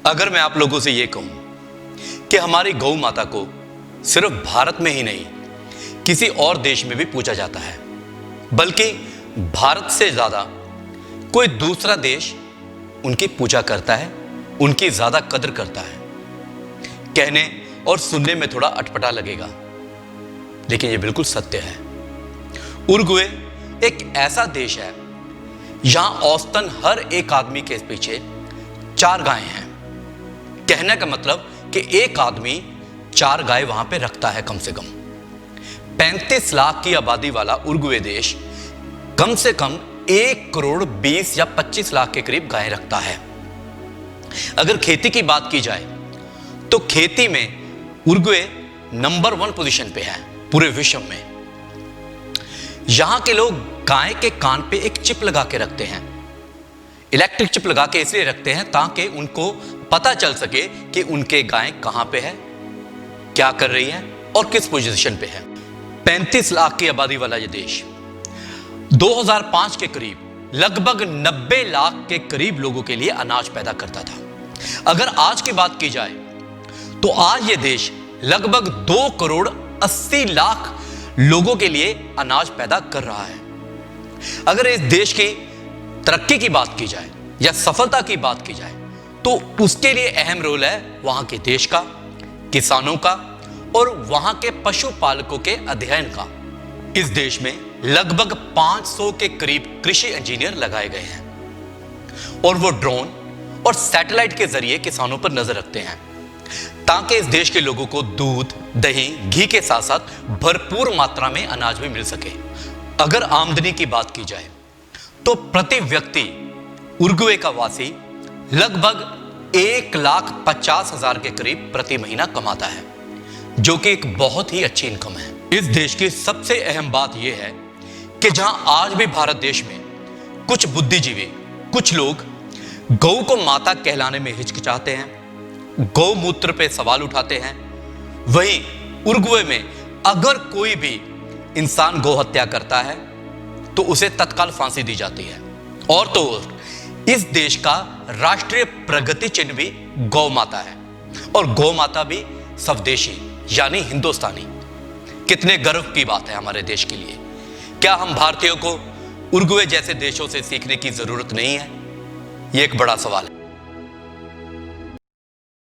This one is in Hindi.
अगर मैं आप लोगों से ये कहूं कि हमारी गौ माता को सिर्फ भारत में ही नहीं किसी और देश में भी पूजा जाता है, बल्कि भारत से ज्यादा कोई दूसरा देश उनकी पूजा करता है, उनकी ज्यादा कदर करता है। कहने और सुनने में थोड़ा अटपटा लगेगा, लेकिन यह बिल्कुल सत्य है। उरुग्वे एक ऐसा देश है यहां औसतन हर एक आदमी के पीछे 4 गायें हैं। कहने का मतलब कि एक आदमी 4 गाय वहां पे रखता है कम से कम। 35 लाख की आबादी वाला उरुग्वे देश कम से कम 1 करोड़ 20 या 25 लाख के करीब गायें रखता है। अगर खेती की बात की जाए तो खेती में उरुग्वे नंबर 1 पोजीशन पे है पूरे विश्व में। यहां के लोग गाय के कान पे एक चिप लगा के रखते हैं। इलेक्ट्रिक चिप लगा के इसलिए रखते हैं ताकि उनको पता चल सके कि उनके गाय कहां पे है, क्या कर रही है और किस पोजीशन पे है। 35 लाख की आबादी वाला यह देश 2005 के करीब लगभग 90 लाख के करीब लोगों के लिए अनाज पैदा करता था। अगर आज की बात की जाए तो आज यह देश लगभग 2 करोड़ 80 लाख लोगों के लिए अनाज पैदा कर रहा है। अगर इस देश की तरक्की की बात की जाए या सफलता की बात की जाए तो उसके लिए अहम रोल है वहां के देश का, किसानों का और वहां के पशुपालकों के अध्ययन का। इस देश में लगभग 500 के करीब कृषि इंजीनियर लगाए गए हैं और वो ड्रोन और सैटेलाइट के जरिए किसानों पर नजर रखते हैं ताकि इस देश के लोगों को दूध, दही, घी के साथ साथ भरपूर मात्रा में अनाज भी मिल सके। अगर आमदनी की बात की जाए तो प्रति व्यक्ति उरुग्वे का वासी लगभग 1,50,000 के करीब प्रति महीना कमाता है, जो कि एक बहुत ही अच्छी इनकम है। इस देश की सबसे अहम बात यह है कि जहां आज भी भारत देश में कुछ बुद्धिजीवी, कुछ लोग गौ को माता कहलाने में हिचकिचाते हैं, गौमूत्र पे सवाल उठाते हैं, वहीं उरुग्वे में अगर कोई भी इंसान गौ हत्या करता है तो उसे तत्काल फांसी दी जाती है। और तो और इस देश का राष्ट्रीय प्रगति चिन्ह भी गौ माता है और गौ माता भी स्वदेशी यानी हिंदुस्तानी। कितने गर्व की बात है हमारे देश के लिए। क्या हम भारतीयों को उरुग्वे जैसे देशों से सीखने की जरूरत नहीं है? यह एक बड़ा सवाल है।